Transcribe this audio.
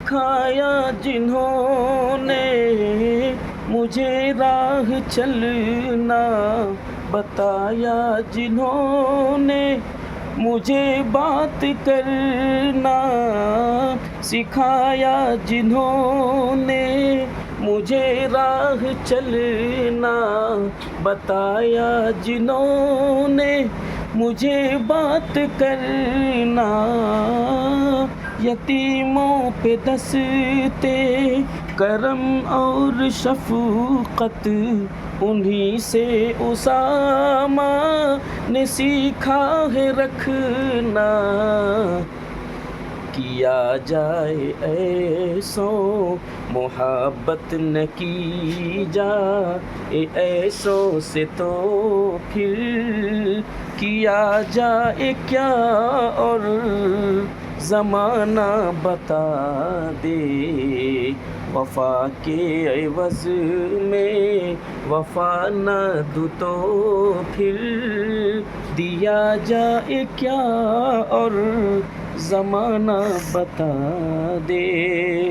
سکھایا جنہوں نے مجھے راہ چلنا، بتایا جنہوں نے مجھے بات کرنا، سکھایا جنہوں نے مجھے راہ چلنا، بتایا جنہوں نے مجھے بات کرنا، یتیموں پہ دستے کرم اور شفقت انہی سے اسامہ نے سیکھا ہے رکھنا، کیا جائے ایسوں محبت نہ کی جائے ایسوں سے تو پھر کیا جائے کیا، اور زمانہ بتا دے وفا کے عوض میں وفا نہ دوں تو پھر دیا جائے کیا، اور زمانہ بتا دے۔